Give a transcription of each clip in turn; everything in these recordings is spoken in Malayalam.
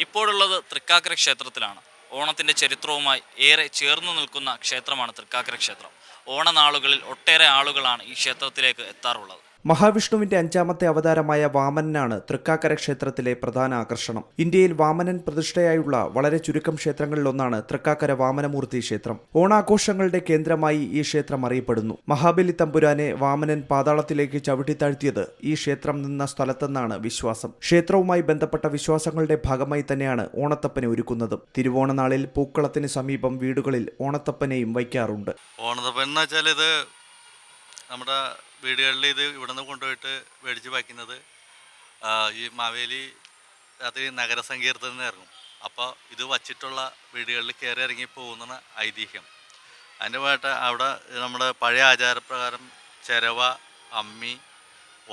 ഇപ്പോഴുള്ളത് തൃക്കാക്കര ക്ഷേത്രത്തിലാണ്. ഓണത്തിൻ്റെ ചരിത്രവുമായി ഏറെ ചേർന്ന് നിൽക്കുന്ന ക്ഷേത്രമാണ് തൃക്കാക്കര ക്ഷേത്രം. ഓണനാളുകളിൽ ഒട്ടേറെ ആളുകളാണ് ഈ ക്ഷേത്രത്തിലേക്ക് എത്താറുള്ളത്. മഹാവിഷ്ണുവിന്റെ 5ാമത്തെ അവതാരമായ വാമനനാണ് തൃക്കാക്കര ക്ഷേത്രത്തിലെ പ്രധാന ആകർഷണം. ഇന്ത്യയിൽ വാമനൻ പ്രതിഷ്ഠയായുള്ള വളരെ ചുരുക്കം ക്ഷേത്രങ്ങളിലൊന്നാണ് തൃക്കാക്കര വാമനമൂർത്തി ക്ഷേത്രം. ഓണാഘോഷങ്ങളുടെ കേന്ദ്രമായി ഈ ക്ഷേത്രം അറിയപ്പെടുന്നു. മഹാബലി തമ്പുരാനെ വാമനൻ പാതാളത്തിലേക്ക് ചവിട്ടിത്താഴ്ത്തിയത് ഈ ക്ഷേത്രം നിന്ന സ്ഥലത്തെന്നാണ് വിശ്വാസം. ക്ഷേത്രവുമായി ബന്ധപ്പെട്ട വിശ്വാസങ്ങളുടെ ഭാഗമായി തന്നെയാണ് ഓണത്തപ്പനെ ഒരുക്കുന്നതും. തിരുവോണനാളിൽ പൂക്കളത്തിന് സമീപം വീടുകളിൽ ഓണത്തപ്പനെയും വയ്ക്കാറുണ്ട്. ഓണത്തപ്പൻ എന്ന് വെച്ചാൽ ഇത് നമ്മുടെ വീടുകളിൽ ഇത് ഇവിടെ നിന്ന് കൊണ്ടുപോയിട്ട് മേടിച്ച് വയ്ക്കുന്നത് ഈ മാവേലി രാത്രി നഗരസങ്കീർത്തനം ഇറങ്ങും. അപ്പോൾ ഇത് വച്ചിട്ടുള്ള വീടുകളിൽ കയറി ഇറങ്ങി പോകുന്ന ഐതിഹ്യം. അതിൻ്റെ ഭാഗത്ത് അവിടെ നമ്മുടെ പഴയ ആചാരപ്രകാരം ചിരവ, അമ്മി,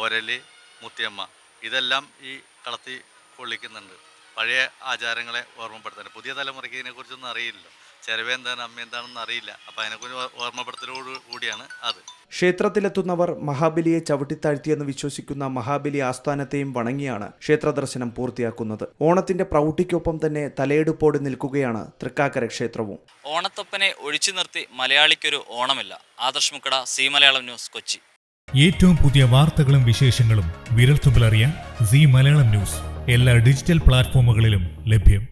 ഒരല്, മുത്തിയമ്മ ഇതെല്ലാം ഈ കളത്തി കൊള്ളിക്കുന്നുണ്ട്. പഴയ ആചാരങ്ങളെ ഓർമ്മപ്പെടുത്താൻ. പുതിയ തലമുറയ്ക്ക് ഇതിനെക്കുറിച്ചൊന്നും അറിയില്ലല്ലോ. ചിരവ എന്താണ്, അമ്മ എന്താണെന്ന് അറിയില്ല. അപ്പോൾ അതിനെക്കുറിച്ച് ഓർമ്മപ്പെടുത്തലോട് കൂടിയാണ് അത്. ക്ഷേത്രത്തിലെത്തുന്നവർ മഹാബലിയെ ചവിട്ടിത്താഴ്ത്തിയെന്ന് വിശ്വസിക്കുന്ന മഹാബലി ആസ്ഥാനത്തെയും വണങ്ങിയാണ് ക്ഷേത്ര ദർശനം പൂർത്തിയാക്കുന്നത്. ഓണത്തിന്റെ പ്രൗഢിക്കൊപ്പം തന്നെ തലയെടുപ്പോടെ നിൽക്കുകയാണ് തൃക്കാക്കര ക്ഷേത്രവും. ഓണത്തപ്പനെ ഒഴിച്ചു നിർത്തി മലയാളിക്കൊരു ഓണമില്ല. Adarsh Mukkada, Zee Malayalam news, Kochi. ഏറ്റവും പുതിയ വാർത്തകളും വിശേഷങ്ങളും വിരൽത്തുമ്പിലറിയാൻ സി മലയാളം ന്യൂസ് എല്ലാ ഡിജിറ്റൽ പ്ലാറ്റ്ഫോമുകളിലും ലഭ്യം.